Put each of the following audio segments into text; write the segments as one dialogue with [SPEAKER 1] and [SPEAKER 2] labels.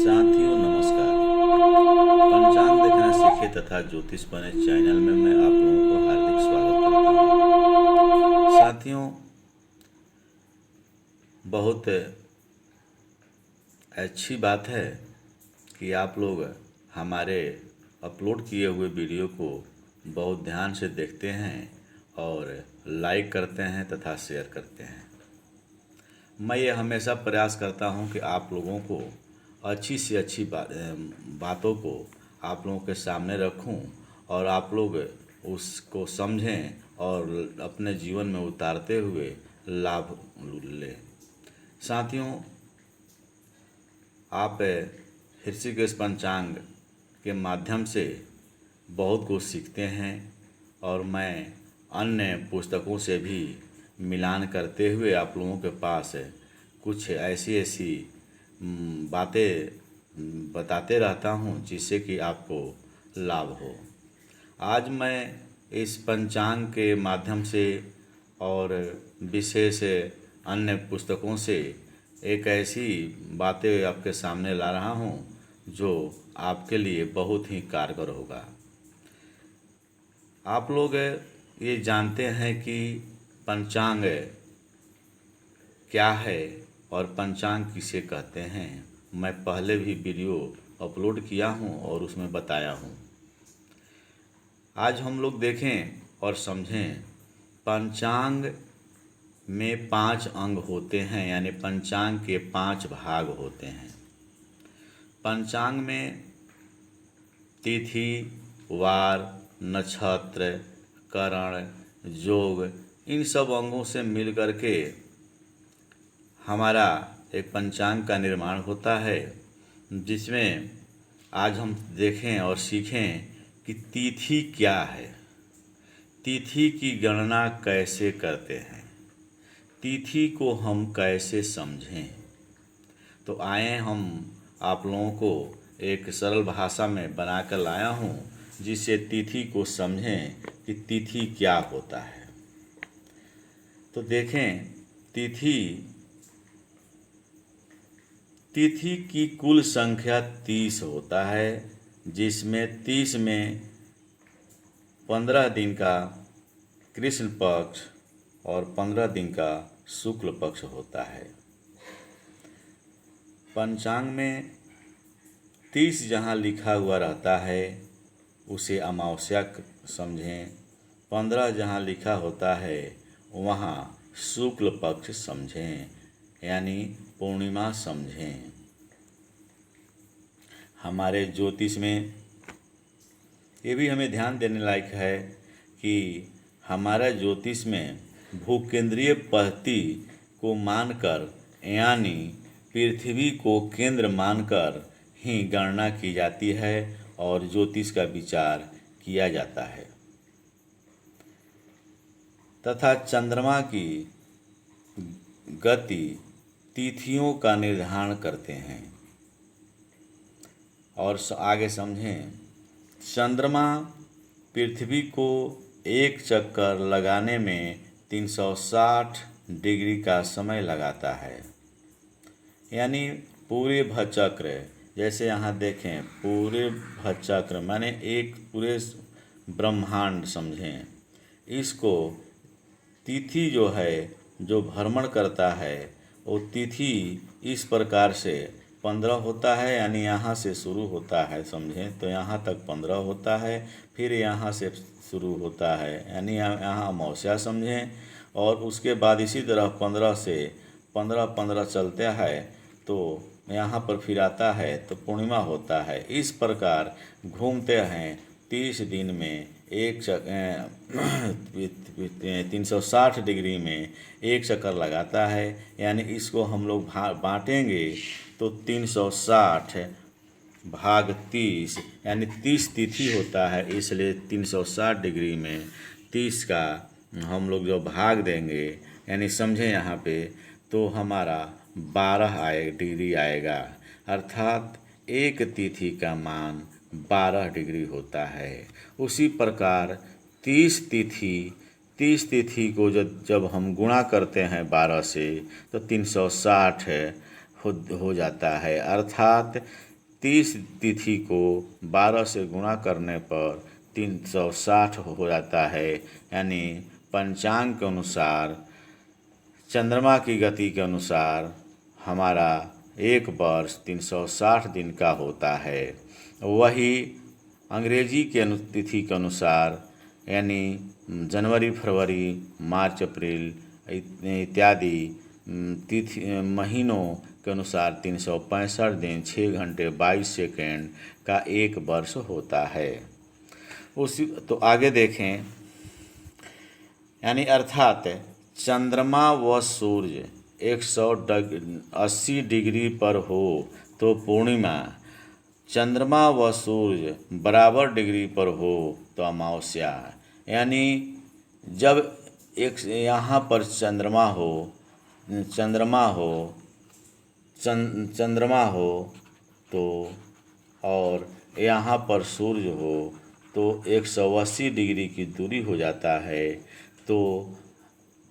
[SPEAKER 1] साथियों नमस्कार। पंचांग देखना सीखे तथा ज्योतिष बने चैनल में मैं आप लोगों को हार्दिक स्वागत करता हूँ। साथियों, बहुत अच्छी बात है कि आप लोग हमारे अपलोड किए हुए वीडियो को बहुत ध्यान से देखते हैं और लाइक करते हैं तथा शेयर करते हैं। मैं ये हमेशा प्रयास करता हूँ कि आप लोगों को अच्छी से अच्छी बातों को आप लोगों के सामने रखूं और आप लोग उसको समझें और अपने जीवन में उतारते हुए लाभ लें। साथियों, आप ऋषिकेश पंचांग के माध्यम से बहुत कुछ सीखते हैं और मैं अन्य पुस्तकों से भी मिलान करते हुए आप लोगों के पास कुछ ऐसी बातें बताते रहता हूँ जिससे कि आपको लाभ हो। आज मैं इस पंचांग के माध्यम से और विशेष अन्य पुस्तकों से एक ऐसी बातें आपके सामने ला रहा हूँ जो आपके लिए बहुत ही कारगर होगा। आप लोग ये जानते हैं कि पंचांग क्या है और पंचांग किसे कहते हैं। मैं पहले भी वीडियो अपलोड किया हूँ और उसमें बताया हूँ। आज हम लोग देखें और समझें। पंचांग में 5 अंग होते हैं, यानी पंचांग के 5 भाग होते हैं। पंचांग में तिथि, वार, नक्षत्र, करण, योग, इन सब अंगों से मिल करके हमारा एक पंचांग का निर्माण होता है, जिसमें आज हम देखें और सीखें कि तिथि क्या है, तिथि की गणना कैसे करते हैं, तिथि को हम कैसे समझें। तो आए हम आप लोगों को एक सरल भाषा में बनाकर लाया हूँ जिससे तिथि को समझें कि तिथि क्या होता है। तो देखें, तिथि की कुल संख्या 30 होता है, जिसमें 30 में 15 दिन का कृष्ण पक्ष और 15 दिन का शुक्ल पक्ष होता है। पंचांग में 30 जहाँ लिखा हुआ रहता है उसे अमावस्या समझें, 15 जहाँ लिखा होता है वहाँ शुक्ल पक्ष समझें, यानी पूर्णिमा समझें। हमारे ज्योतिष में ये भी हमें ध्यान देने लायक है कि हमारा ज्योतिष में भूकेंद्रीय पद्धति को मानकर, यानी पृथ्वी को केंद्र मानकर ही गणना की जाती है और ज्योतिष का विचार किया जाता है तथा चंद्रमा की गति तिथियों का निर्धारण करते हैं। और आगे समझें, चंद्रमा पृथ्वी को एक चक्कर लगाने में 360 डिग्री का समय लगाता है, यानी पूरे भचक्र, जैसे यहाँ देखें पूरे भचक्र माने एक पूरे ब्रह्मांड समझें। इसको तिथि जो है, जो भ्रमण करता है, वो तिथि इस प्रकार से 15 होता है, यानी यहाँ से शुरू होता है समझें तो यहाँ तक 15 होता है, फिर यहाँ से शुरू होता है यानी यहाँ अमावस्या समझें, और उसके बाद इसी तरह 15 से 15 चलते है तो यहाँ पर फिर आता है तो पूर्णिमा होता है। इस प्रकार घूमते हैं 30 दिन में 360 डिग्री में एक चक्कर लगाता है, यानी इसको हम लोग बांटेंगे तो 360 भाग 30 यानी 30 तिथि होता है, इसलिए 360 डिग्री में 30 का हम लोग जो भाग देंगे, यानी समझें यहाँ पे तो हमारा 12 डिग्री आएगा, अर्थात एक तिथि का मान 12 डिग्री होता है। उसी प्रकार 30 तिथि को जब हम गुणा करते हैं 12 से तो 360 हो जाता है, अर्थात 30 तिथि को 12 से गुणा करने पर 360 हो जाता है। यानी पंचांग के अनुसार, चंद्रमा की गति के अनुसार हमारा एक वर्ष 360 दिन का होता है। वही अंग्रेजी के तिथि के अनुसार, यानी जनवरी, फरवरी, मार्च, अप्रैल इत्यादि तिथि महीनों के अनुसार 365 दिन 6 घंटे 22 सेकेंड का एक वर्ष होता है। उसी तो आगे देखें, यानी अर्थात चंद्रमा व सूर्य 180 डिग्री पर हो तो पूर्णिमा, चंद्रमा व सूर्य बराबर डिग्री पर हो तो अमावस्या। यानी जब एक यहाँ पर चंद्रमा हो तो और यहाँ पर सूर्य हो तो 180 डिग्री की दूरी हो जाता है। तो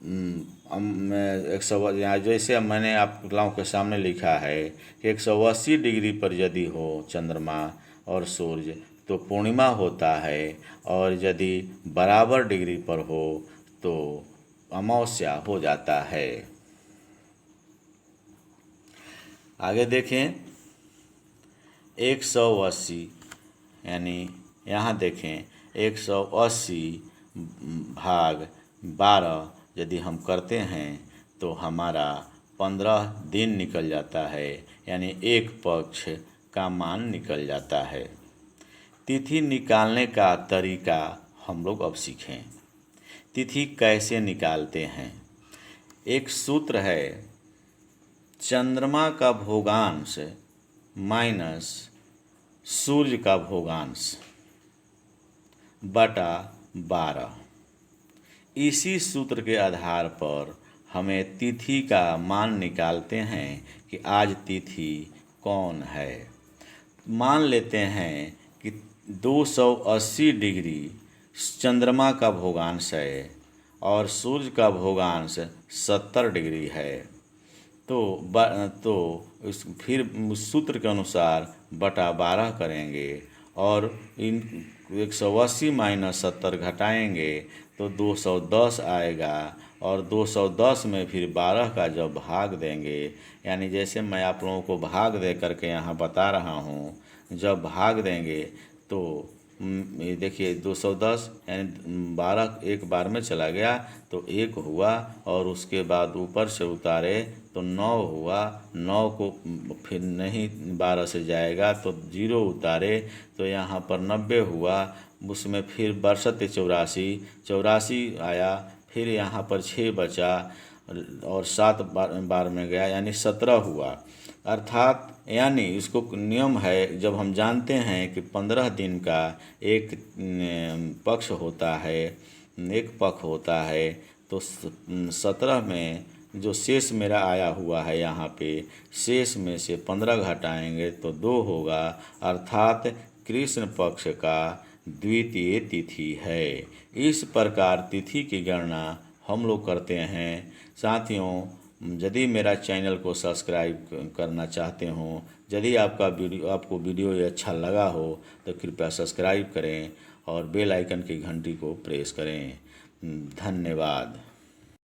[SPEAKER 1] 100, जैसे मैंने आप लोगों के सामने लिखा है कि 180 डिग्री पर यदि हो चंद्रमा और सूर्य तो पूर्णिमा होता है, और यदि बराबर डिग्री पर हो तो अमावस्या हो जाता है। आगे देखें 180, यानी यहाँ देखें 180 भाग 12 यदि हम करते हैं तो हमारा 15 दिन निकल जाता है, यानी एक पक्ष का मान निकल जाता है। तिथि निकालने का तरीका हम लोग अब सीखें। तिथि कैसे निकालते हैं? एक सूत्र है, चंद्रमा का भोगांश माइनस सूर्य का भोगांश बटा 12। इसी सूत्र के आधार पर हमें तिथि का मान निकालते हैं कि आज तिथि कौन है। मान लेते हैं कि 280 डिग्री चंद्रमा का भोगांश है और सूर्य का भोगांश 70 डिग्री है। तो फिर उस सूत्र के अनुसार बटा 12 करेंगे और इन 180 माइनस 70 घटाएंगे तो 210 आएगा, और 210 में फिर 12 का जब भाग देंगे, यानी जैसे मैं आप लोगों को भाग दे करके यहाँ बता रहा हूँ, जब भाग देंगे तो ये देखिए 210 यानी 12 एक बार में चला गया तो 1 हुआ, और उसके बाद ऊपर से उतारे तो 9 हुआ। 9 को फिर नहीं 12 से जाएगा तो 0 उतारे तो यहाँ पर 90 हुआ। उसमें फिर 62 84 आया, फिर यहाँ पर 6 बचा और 7 बार में गया, यानी 17 हुआ। अर्थात यानी इसको नियम है, जब हम जानते हैं कि 15 दिन का एक पक्ष होता है, एक पक्ष होता है, तो 17 में जो शेष मेरा आया हुआ है यहाँ पे, शेष में से 15 घटाएंगे तो 2 होगा, अर्थात कृष्ण पक्ष का द्वितीय तिथि है। इस प्रकार तिथि की गणना हम लोग करते हैं। साथियों, यदि मेरा चैनल को सब्सक्राइब करना चाहते हो, यदि आपको वीडियो ये अच्छा लगा हो तो कृपया सब्सक्राइब करें और बेल आइकन की घंटी को प्रेस करें। धन्यवाद।